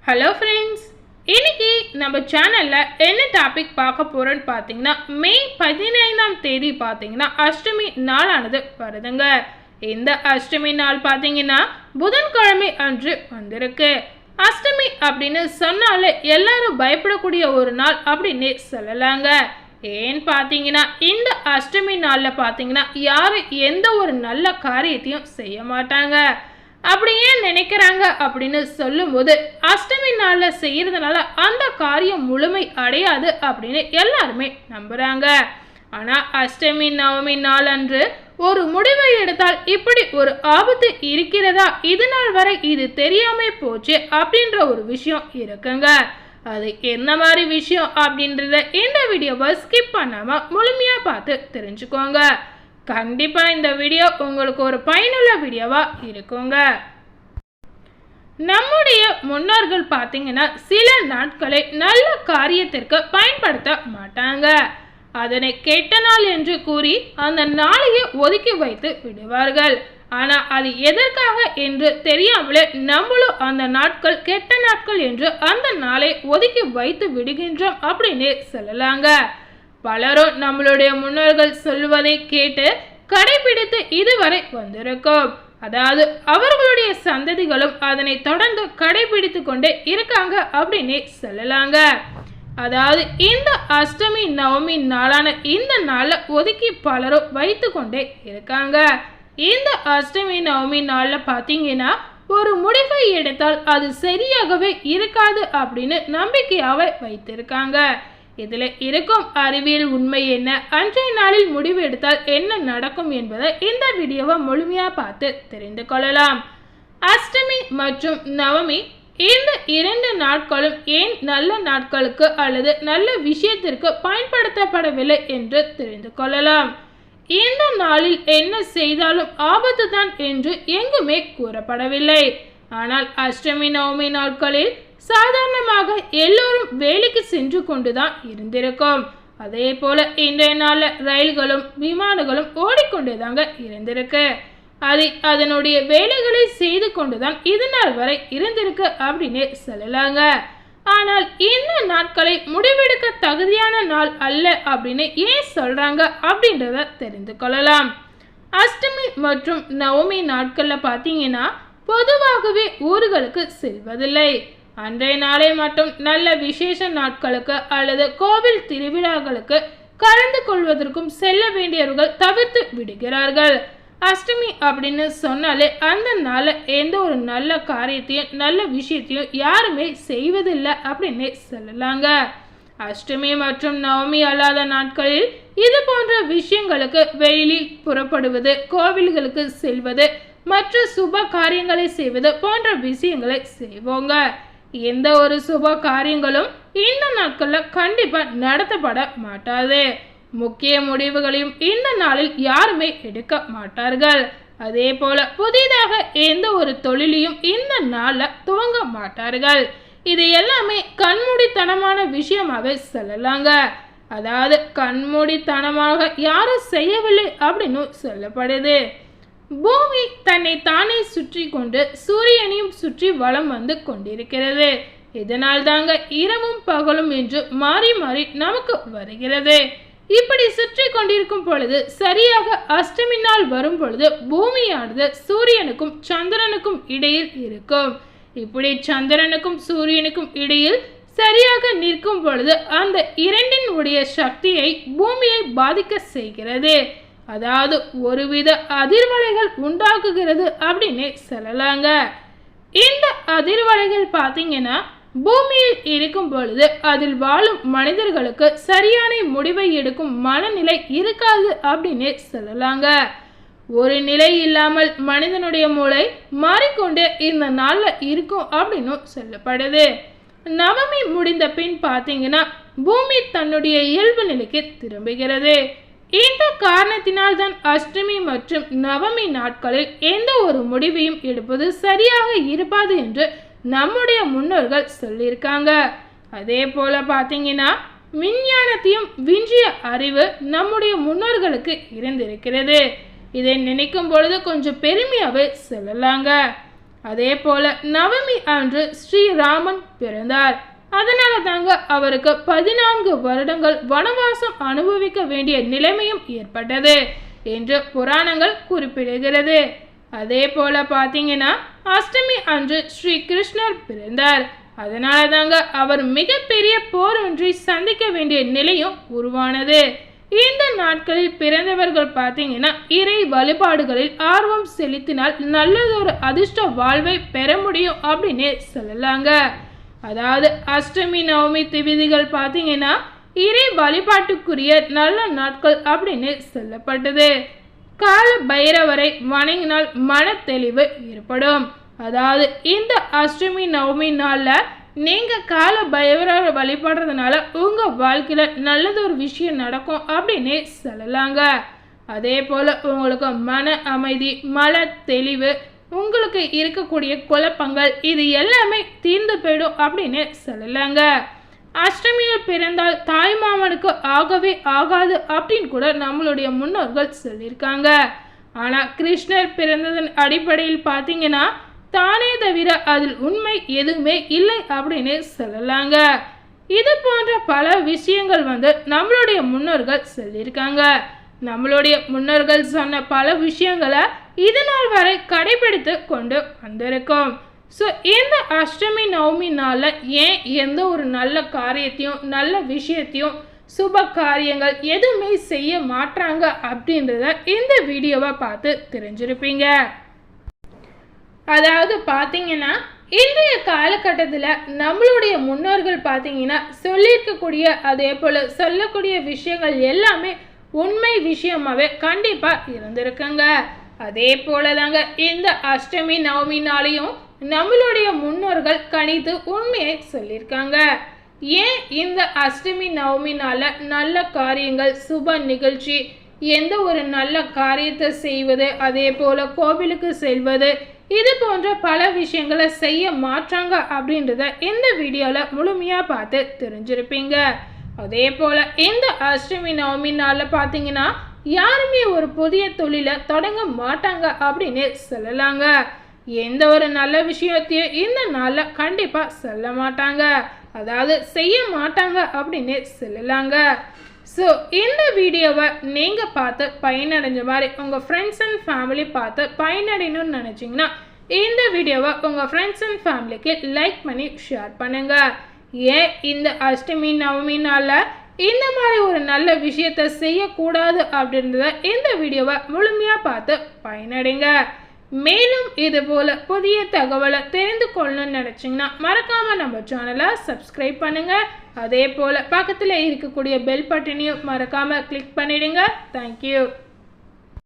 Hello friends, இன்னைக்கு நம்ம சேனலில் என்ன டாபிக் பார்க்க போகிறோன்னு பார்த்தீங்கன்னா, மே 15ஆம் தேதி பார்த்தீங்கன்னா அஷ்டமி நாளானது வருதுங்க. இந்த அஷ்டமி நாள் பார்த்தீங்கன்னா புதன்கிழமை அன்று வந்திருக்கு. அஷ்டமி அப்படின்னு சொன்னாலே எல்லாரும் பயப்படக்கூடிய ஒரு நாள் அப்படின்னு சொல்லலாங்க. ஏன்னு பார்த்தீங்கன்னா இந்த அஷ்டமி நாளில் பார்த்தீங்கன்னா யாரும் எந்த ஒரு நல்ல காரியத்தையும் செய்ய மாட்டாங்க. அப்படி ஏன் நினைக்கிறாங்க அப்படின்னு சொல்லும்போது, அஷ்டமி நாளில் செய்யறதுனால அந்த காரியம் முழுமை அடையாது அப்படின்னு எல்லாருமே நம்புறாங்க. ஆனால் அஷ்டமி நவமி நாள் அன்று ஒரு முடிவை எடுத்தால் இப்படி ஒரு ஆபத்து இருக்கிறதா, இது நாள் வரை இது தெரியாம போச்சு அப்படின்ற ஒரு விஷயம் இருக்குங்க. அது என்ன மாதிரி விஷயம் அப்படின்றத இந்த வீடியோவை ஸ்கிப் பண்ணாம முழுமையா பார்த்து தெரிஞ்சுக்கோங்க. கண்டிப்பா இந்த வீடியோ உங்களுக்கு ஒரு பயனுள்ள வீடியோவா இருக்குங்க. நம்முடைய முன்னோர்கள் பார்த்தீங்கன்னா சில நாட்களை நல்ல காரியத்திற்கு பயன்படுத்த மாட்டாங்க. அதனை கெட்ட நாள் என்று கூறி அந்த நாளையே ஒதுக்கி வைத்து விடுவார்கள். ஆனா அது எதற்காக என்று தெரியாமலே நம்மளும் அந்த நாட்கள் கெட்ட நாட்கள் என்று அந்த நாளை ஒதுக்கி வைத்து விடுகின்றோம் அப்படின்னு சொல்லலாங்க. பலரும் நம்மளுடைய முன்னோர்கள் சொல்வதை கேட்டு கடைபிடித்து இதுவரை வந்திருக்கோம். அதாவது அவர்களுடைய சந்ததிகளும் அதனை தொடர்ந்து கடைபிடித்து கொண்டே இருக்காங்க அப்படின்னு சொல்லலாங்க. அதாவது இந்த அஷ்டமி நவமி நாளான இந்த நாளை ஒதுக்கி பலரும் வைத்து கொண்டே இருக்காங்க. இந்த அஷ்டமி நவமி நாளில் பார்த்தீங்கன்னா ஒரு முடிவை எடுத்தால் அது சரியாகவே இருக்காது அப்படின்னு நம்பிக்கையாவே வைத்திருக்காங்க. இதில் இருக்கும் அறிவியல் உண்மை என்ன, அன்றைய நாளில் முடிவு எடுத்தால் என்ன நடக்கும் என்பதை இந்த வீடியோவை முழுமையாக பார்த்து தெரிந்து கொள்ளலாம். அஷ்டமி மற்றும் நவமி இந்த இரண்டு நாட்களும் ஏன் நல்ல நாட்களுக்கு அல்லது நல்ல விஷயத்திற்கு பயன்படுத்தப்படவில்லை என்று தெரிந்து கொள்ளலாம். இந்த நாளில் என்ன செய்தாலும் ஆபத்து தான் என்று எங்குமே கூறப்படவில்லை. ஆனால் அஷ்டமி நவமி நாட்களில் சாதாரணமாக எல்லோரும் வேலைக்கு சென்று கொண்டுதான் இருந்திருக்கும். அதே போல இன்றைய நாளில் ரயில்களும் விமானங்களும் ஓடிக்கொண்டுதாங்க இருந்திருக்கு. அதனுடைய வேலைகளை செய்து கொண்டுதான் இது நாள் வரை இருந்திருக்கு அப்படின்னு சொல்லலாங்க. ஆனால் இந்த நாட்களை முடிவெடுக்க தகுதியான நாள் அல்ல அப்படின்னு ஏன் சொல்றாங்க அப்படின்றத தெரிந்து கொள்ளலாம். அஷ்டமி மற்றும் நவமி நாட்கள்ல பார்த்தீங்கன்னா பொதுவாகவே ஊர்களுக்கு செல்வதில்லை. அன்றைய நாளை மட்டும் நல்ல விசேஷ நாட்களுக்கு அல்லது கோவில் திருவிழாக்களுக்கு கலந்து கொள்வதற்கும் செல்ல வேண்டியவர்கள் தவிர்த்து விடுகிறார்கள். அஷ்டமி அப்படின்னு சொன்னாலே அந்த நாளில் எந்த ஒரு நல்ல காரியத்தையும் நல்ல விஷயத்தையும் யாருமே செய்வதில்லை அப்படின்னு சொல்லலாங்க. அஷ்டமி மற்றும் நவமி அல்லாத நாட்களில் இது போன்ற விஷயங்களுக்கு வெளியில் புறப்படுவது, கோவில்களுக்கு செல்வது, மற்ற சுப காரியங்களை செய்வது போன்ற விஷயங்களை செய்வோங்க. எந்த ஒரு சுப காரியங்களும் இந்த நாட்களில் கண்டிப்பா நடத்தப்பட மாட்டாது. முக்கிய முடிவுகளையும் இந்த நாளில் யாருமே எடுக்க மாட்டார்கள். அதே போல புதிதாக எந்த ஒரு தொழிலையும் இந்த நாளில் துவங்க மாட்டார்கள். இது எல்லாமே கண்மூடித்தனமான விஷயமாவே சொல்லலாங்க. அதாவது கண்மூடித்தனமாக யாரும் செய்யவில்லை அப்படின்னு சொல்லப்படுது. பூமி தன்னை தானே சுற்றி கொண்டு சூரியனையும் சுற்றி வலம் வந்து கொண்டிருக்கிறது. இதனால் தாங்க இரவும் பகலும் என்று மாறி மாறி நமக்கு வருகிறது. இப்படி சுற்றி கொண்டிருக்கும் பொழுது சரியாக அஷ்டமி நாள் வரும் பொழுது பூமியானது சூரியனுக்கும் சந்திரனுக்கும் இடையில் இருக்கும். இப்படி சந்திரனுக்கும் சூரியனுக்கும் இடையில் சரியாக நிற்கும் பொழுது அந்த இரண்டின் உடைய சக்தியை பூமியை பாதிக்க செய்கிறது. அதாவது ஒருவித அதிர்வலைகள் உண்டாக்குகிறது அப்படின்னு சொல்லலாங்க. இந்த அதிர்வலைகள் பார்த்தீங்கன்னா பூமியில் இருக்கும் பொழுது அதில் வாழும் மனிதர்களுக்கு சரியான முடிவை எடுக்கும் மனநிலை இருக்காது அப்படின்னு சொல்லலாங்க. ஒரு நிலை இல்லாமல் மனிதனுடைய மூளை மாறிக்கொண்டு இந்த நாளில் இருக்கும் அப்படின்னு சொல்லப்படுது. நவமி முடிந்த பின் பார்த்தீங்கன்னா பூமி தன்னுடைய இயல்பு நிலைக்கு திரும்புகிறது. இந்த காரணத்தினால் தான் அஷ்டமி மற்றும் நவமி நாட்களில் எந்த ஒரு முடிவையும் எடுப்பது சரியாக இருப்பாது என்று நம்முடைய முன்னோர்கள் சொல்லியிருக்காங்க. அதே போல பார்த்தீங்கன்னா விஞ்ஞானத்தையும் விஞ்சிய அறிவு நம்முடைய முன்னோர்களுக்கு இருந்திருக்கிறது. இதை நினைக்கும் பொழுது கொஞ்சம் பெருமையாவே சொல்லலாங்க. அதே போல நவமி அன்று ஸ்ரீராமன் பிறந்தார். அதனால தாங்க அவருக்கு 14 வருடங்கள் வனவாசம் அனுபவிக்க வேண்டிய நிலைமையும் ஏற்பட்டது என்று புராணங்கள் குறிப்பிடுகிறது. அதே போல பார்த்தீங்கன்னா அஷ்டமி அன்று ஸ்ரீ கிருஷ்ணர் பிறந்தார். அதனால தாங்க அவர் மிகப்பெரிய போர் ஒன்றை சந்திக்க வேண்டிய நிலையும் உருவானது. இந்த நாட்களில் பிறந்தவர்கள் பார்த்தீங்கன்னா இறை வழிபாடுகளில் ஆர்வம் செலுத்தினால் நல்லதொரு அதிர்ஷ்ட வாழ்வை பெற முடியும் அப்படின்னு சொல்லலாங்க. அதாவது அஷ்டமி நவமி திதிகள் பார்த்தீங்கன்னா இறை வழிபாட்டுக்குரிய நல்ல நாட்கள் அப்படின்னு சொல்லப்பட்டது. கால பைரவரை வணங்கினால் மன தெளிவு ஏற்படும். அதாவது இந்த அஷ்டமி நவமி நாளில் நீங்கள் கால பைரவரை வழிபடுறதுனால உங்கள் வாழ்க்கையில் நல்லதொரு விஷயம் நடக்கும் அப்படின்னு சொல்லலாங்க. அதே போல் உங்களுக்கு மன அமைதி, மன தெளிவு, உங்களுக்கு இருக்கக்கூடிய குழப்பங்கள் இது எல்லாமே தீர்ந்து போயிடும் அப்படின்னு சொல்லலாங்க. அஷ்டமியில் பிறந்தால் தாய்மாமனுக்கு ஆகவே ஆகாது அப்படின்னு கூட நம்மளுடைய முன்னோர்கள் சொல்லியிருக்காங்க. ஆனால் கிருஷ்ணர் பிறந்ததன் அடிப்படையில் பார்த்தீங்கன்னா தானே தவிர அதில் உண்மை எதுவுமே இல்லை அப்படின்னு சொல்லலாங்க. இது போன்ற பல விஷயங்கள் நம்மளுடைய முன்னோர்கள் சொல்லியிருக்காங்க. நம்மளுடைய முன்னோர்கள் சொன்ன பல விஷயங்களை இதனால் வரை கடைபிடித்து கொண்டு வந்திருக்கோம். ஸோ இந்த அஷ்டமி நவமி நாளில் ஏன் எந்த ஒரு நல்ல காரியத்தையும் நல்ல விஷயத்தையும் சுப காரியங்கள் எதுவுமே செய்ய மாட்டாங்க அப்படின்றத இந்த வீடியோவை பார்த்து தெரிஞ்சிருப்பீங்க. அதாவது பார்த்தீங்கன்னா இன்றைய காலகட்டத்தில் நம்மளுடைய முன்னோர்கள் பார்த்தீங்கன்னா சொல்லியிருக்கக்கூடிய அதே போல் சொல்லக்கூடிய விஷயங்கள் எல்லாமே உண்மை விஷயமாகவே கண்டிப்பாக இருந்திருக்குங்க. அதே போல தாங்க இந்த அஷ்டமி நவமி நாளையும் நம்மளுடைய முன்னோர்கள் கணித்து உண்மையை சொல்லியிருக்காங்க. ஏன் இந்த அஷ்டமி நவமி நாளில் நல்ல காரியங்கள், சுப நிகழ்ச்சி, எந்த ஒரு நல்ல காரியத்தை செய்வது, அதே போல் கோவிலுக்கு செல்வது, இது போன்ற பல விஷயங்களை செய்ய மாற்றாங்க அப்படின்றத இந்த வீடியோவில் முழுமையாக பார்த்து தெரிஞ்சிருப்பீங்க. அதே போல் இந்த அஷ்டமி நவமி நாளில் பார்த்தீங்கன்னா யாருமே ஒரு புதிய தொழிலை தொடங்க மாட்டாங்க அப்படின்னு சொல்லலாங்க. எந்த ஒரு நல்ல விஷயத்தையும் இந்த நாளில் கண்டிப்பாக சொல்ல மாட்டாங்க, அதாவது செய்ய மாட்டாங்க அப்படின்னு சொல்லலாங்க. ஸோ இந்த வீடியோவை நீங்கள் பார்த்து பயனடைஞ்ச மாதிரி உங்கள் ஃப்ரெண்ட்ஸ் அண்ட் ஃபேமிலி பார்த்து பயனடையணும்னு நினச்சிங்கன்னா இந்த வீடியோவை உங்கள் ஃப்ரெண்ட்ஸ் அண்ட் ஃபேமிலிக்கு லைக் பண்ணி ஷேர் பண்ணுங்கள். ஏன் இந்த அஷ்டமி நவமி நாளில் இந்த மாதிரி ஒரு நல்ல விஷயத்தை செய்யக்கூடாது அப்படின்றத இந்த வீடியோவை முழுமையாக பார்த்து பயனடைங்க. மேலும் இது போல் புதிய தகவலை தெரிந்து கொள்ளணும்னு நினச்சிங்கன்னா மறக்காமல் நம்ம சேனலை சப்ஸ்கிரைப் பண்ணுங்கள். அதே போல் பக்கத்தில் இருக்கக்கூடிய பெல் பட்டனையும் மறக்காமல் கிளிக் பண்ணிடுங்க. தேங்க்யூ.